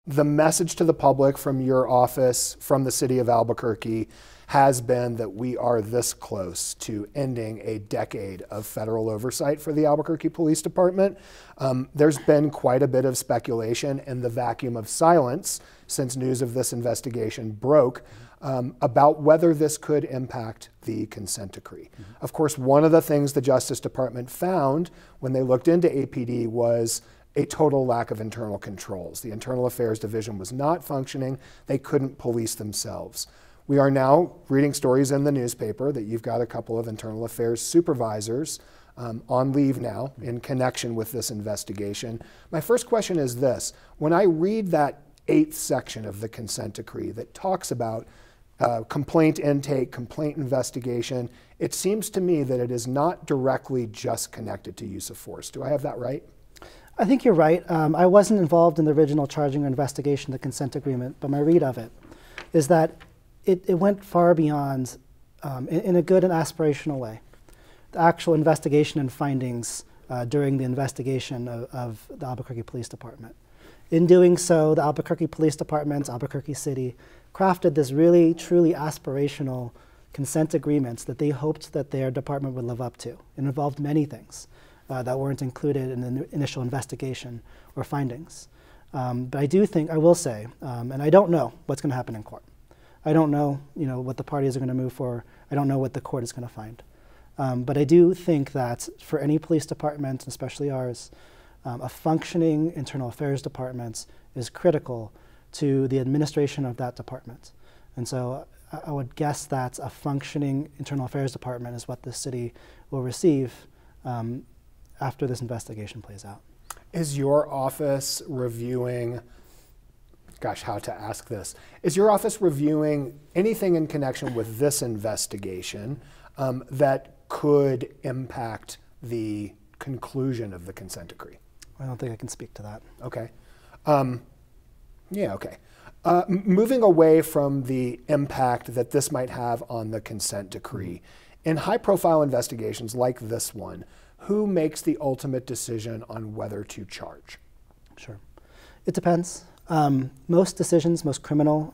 The message to the public from your office, from the city of Albuquerque, has been that we are this close to ending a decade of federal oversight for the Albuquerque Police Department. There's been quite a bit of speculation in the vacuum of silence since news of this investigation broke about whether this could impact the consent decree. Of course, one of the things the Justice Department found when they looked into APD was a total lack of internal controls. The Internal Affairs Division was not functioning. They couldn't police themselves. We are now reading stories in the newspaper that you've got a couple of internal affairs supervisors on leave now in connection with this investigation. My first question is this. When I read that 8th section of the consent decree that talks about complaint intake, complaint investigation, it seems to me that it is not directly just connected to use of force. Do I have that right? I think you're right. I wasn't involved in the original charging or investigation, the consent agreement, but my read of it is that it went far beyond, in a good and aspirational way, the actual investigation and findings during the investigation of the Albuquerque Police Department. In doing so, the Albuquerque Police Department, Albuquerque City, crafted this really, truly aspirational consent agreements that they hoped that their department would live up to. It involved many things that weren't included in the initial investigation or findings. But I do think, I will say, and I don't know what's going to happen in court. I don't know, what the parties are going to move for. I don't know what the court is going to find. But I do think that for any police department, especially ours, a functioning internal affairs department is critical to the administration of that department. And so I would guess that a functioning internal affairs department is what the city will receive after this investigation plays out. Is your office reviewing, gosh, how to ask this, is your office reviewing anything in connection with this investigation that could impact the conclusion of the consent decree? I don't think I can speak to that. Okay. Yeah, okay. Moving away from the impact that this might have on the consent decree, in high-profile investigations like this one, who makes the ultimate decision on whether to charge? Sure. It depends. Most decisions, most criminal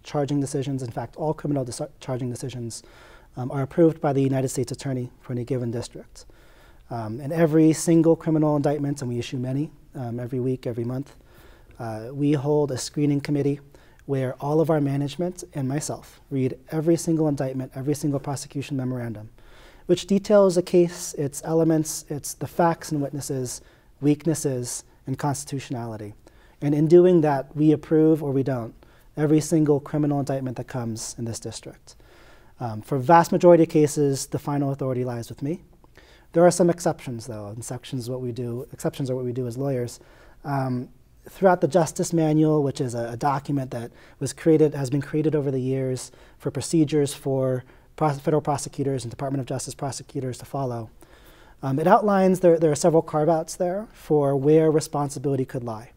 charging decisions, in fact, all criminal charging decisions are approved by the United States Attorney for any given district. And every single criminal indictment, and we issue many every week, every month, we hold a screening committee where all of our management and myself read every single indictment, every single prosecution memorandum, which details a case, its elements, its the facts and witnesses, weaknesses, and constitutionality. And in doing that, we approve or we don't every single criminal indictment that comes in this district. For vast majority of cases, the final authority lies with me. There are some exceptions, though. Exceptions are what we do as lawyers. Throughout the Justice Manual, which is a document that has been created over the years for procedures for federal prosecutors and Department of Justice prosecutors to follow, it outlines there are several carve-outs there for where responsibility could lie.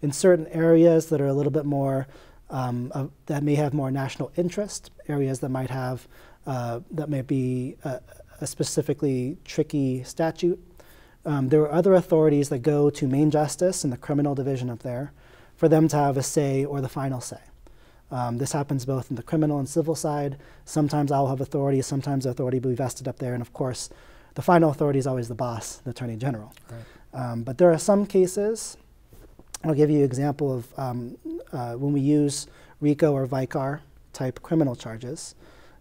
In certain areas that are a little bit more, that may have more national interest, areas that might have, that may be a specifically tricky statute. There are other authorities that go to Main Justice and the criminal division up there for them to have a say or the final say. This happens both in the criminal and civil side. Sometimes I'll have authority, sometimes the authority will be vested up there, and of course, the final authority is always the boss, the Attorney General. Right. But there are some cases, I'll give you an example of when we use RICO or Vicar type criminal charges.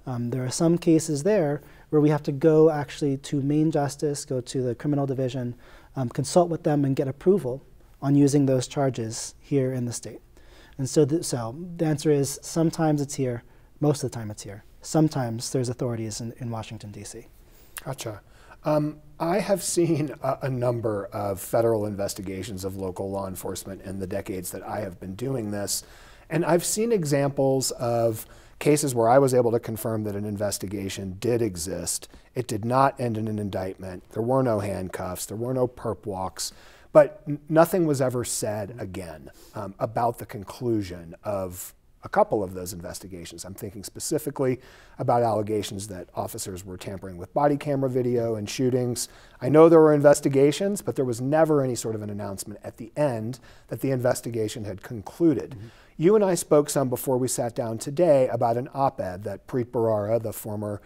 There are some cases there where we have to go actually to Main Justice, go to the criminal division, consult with them and get approval on using those charges here in the state. And so the answer is sometimes it's here, most of the time it's here. Sometimes there's authorities in Washington, D.C. Gotcha. I have seen a number of federal investigations of local law enforcement in the decades that I have been doing this, and I've seen examples of cases where I was able to confirm that an investigation did exist. It did not end in an indictment. There were no handcuffs. There were no perp walks. But nothing was ever said again about the conclusion of a couple of those investigations. I'm thinking specifically about allegations that officers were tampering with body camera video and shootings. I know there were investigations, but there was never any sort of an announcement at the end that the investigation had concluded. Mm-hmm. You and I spoke some before we sat down today about an op-ed that Preet Bharara, the former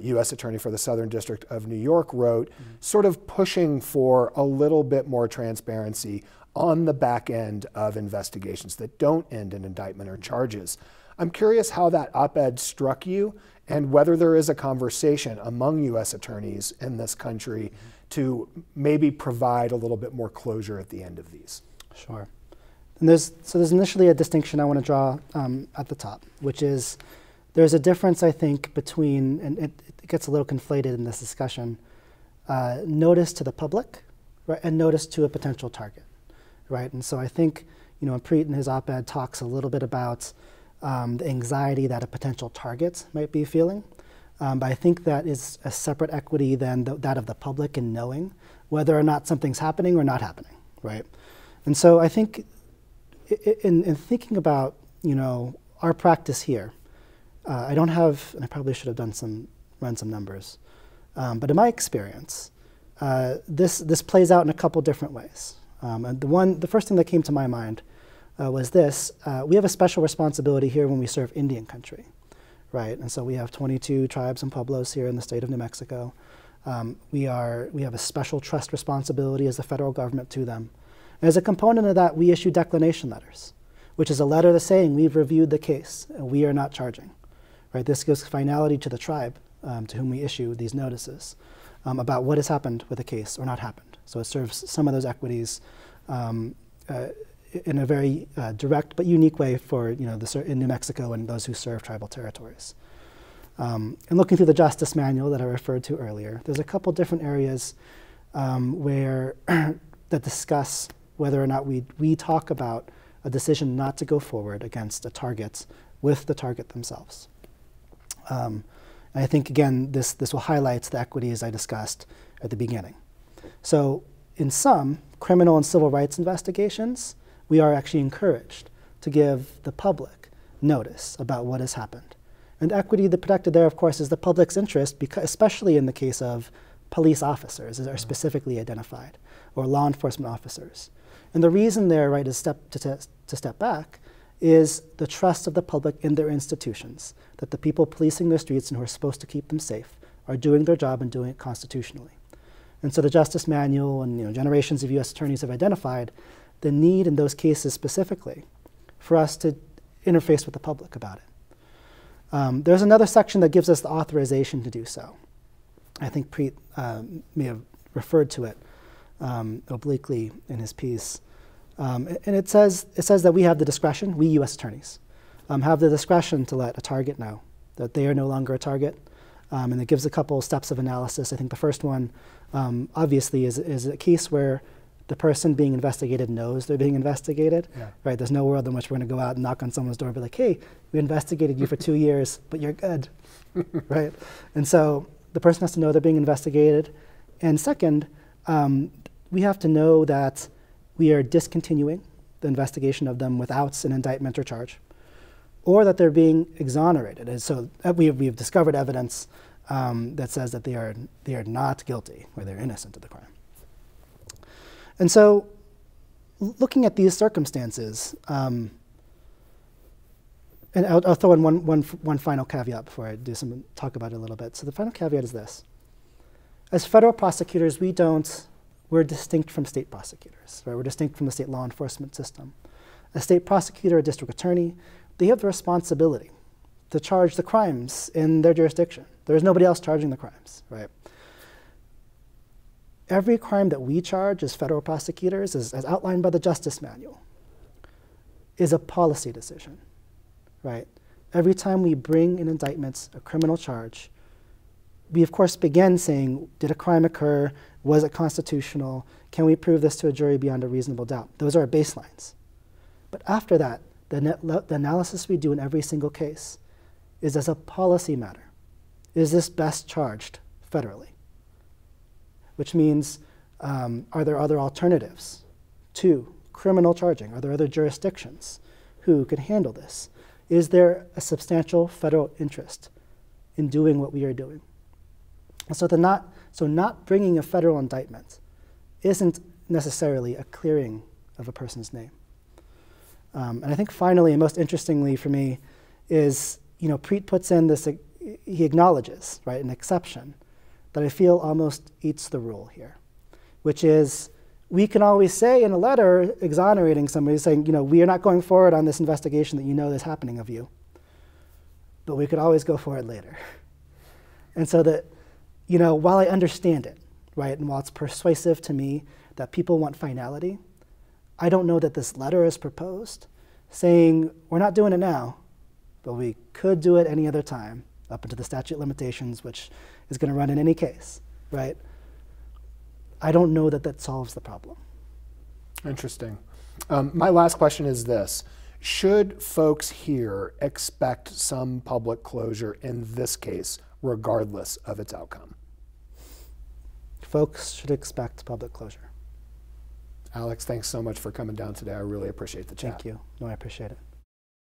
U.S. Attorney for the Southern District of New York, wrote, sort of pushing for a little bit more transparency on the back end of investigations that don't end in indictment or charges. I'm curious how that op-ed struck you and whether there is a conversation among U.S. attorneys in this country to maybe provide a little bit more closure at the end of these. Sure. And there's initially a distinction I want to draw at the top, which is there's a difference, I think, between, and it gets a little conflated in this discussion, notice to the public, right, and notice to a potential target, right? And so I think, Preet in his op-ed talks a little bit about the anxiety that a potential target might be feeling. But I think that is a separate equity than that of the public in knowing whether or not something's happening or not happening, right? And so I think in thinking about, our practice here, I don't have, and I probably should have run some numbers, but in my experience, this plays out in a couple different ways. And the first thing that came to my mind was this: we have a special responsibility here when we serve Indian country, right? And so we have 22 tribes and pueblos here in the state of New Mexico. We have a special trust responsibility as the federal government to them. And as a component of that, we issue declination letters, which is a letter that's saying we've reviewed the case and we are not charging. Right? This gives finality to the tribe to whom we issue these notices about what has happened with the case or not happened. So it serves some of those equities in a very direct but unique way for in New Mexico and those who serve tribal territories. And looking through the Justice Manual that I referred to earlier, there's a couple different areas where that discuss whether or not we talk about a decision not to go forward against a target with the target themselves. And I think, again, this will highlight the equities I discussed at the beginning. So in some criminal and civil rights investigations, we are actually encouraged to give the public notice about what has happened. And the equity that protected there, of course, is the public's interest, because, especially in the case of police officers that are specifically identified, or law enforcement officers. And the reason there, right, is to step back, is the trust of the public in their institutions, that the people policing their streets and who are supposed to keep them safe are doing their job and doing it constitutionally. And so the Justice Manual and generations of U.S. attorneys have identified the need in those cases specifically for us to interface with the public about it. There's another section that gives us the authorization to do so. I think Preet may have referred to it obliquely in his piece. And it says that we have the discretion, we U.S. attorneys, have the discretion to let a target know that they are no longer a target. And it gives a couple steps of analysis. I think the first one, obviously, is a case where the person being investigated knows they're being investigated. Yeah. Right? There's no world in which we're going to go out and knock on someone's door and be like, hey, we investigated you for 2 years, but you're good. Right? And so the person has to know they're being investigated. And second, we have to know that we are discontinuing the investigation of them without an indictment or charge, or that they're being exonerated. And so we've discovered evidence that says that they are not guilty or they're innocent of the crime. And so looking at these circumstances, and I'll throw in one final caveat before I talk about it a little bit. So the final caveat is this. As federal prosecutors, we're distinct from state prosecutors, right? We're distinct from the state law enforcement system. A state prosecutor, a district attorney, they have the responsibility to charge the crimes in their jurisdiction. There's nobody else charging the crimes, right? Every crime that we charge as federal prosecutors, as outlined by the Justice Manual, is a policy decision, right? Every time we bring in indictments, a criminal charge, we of course begin saying, did a crime occur? Was it constitutional? Can we prove this to a jury beyond a reasonable doubt? Those are our baselines. But after that, the analysis we do in every single case is as a policy matter. Is this best charged federally? Which means, are there other alternatives to criminal charging? Are there other jurisdictions who could handle this? is there a substantial federal interest in doing what we are doing? So not bringing a federal indictment isn't necessarily a clearing of a person's name. And I think finally, and most interestingly for me, is, Preet puts in this, he acknowledges, right, an exception that I feel almost eats the rule here, which is we can always say in a letter exonerating somebody, saying, we are not going forward on this investigation that you know is happening of you, but we could always go forward later. And so that, while I understand it, right, and while it's persuasive to me that people want finality, I don't know that this letter is proposed saying we're not doing it now, but we could do it any other time up into the statute of limitations, which is going to run in any case, right? I don't know that that solves the problem. Interesting. My last question is this. Should folks here expect some public closure in this case, regardless of its outcome? Folks should expect public closure. Alex, thanks so much for coming down today. I really appreciate the chat. Thank you. No, I appreciate it.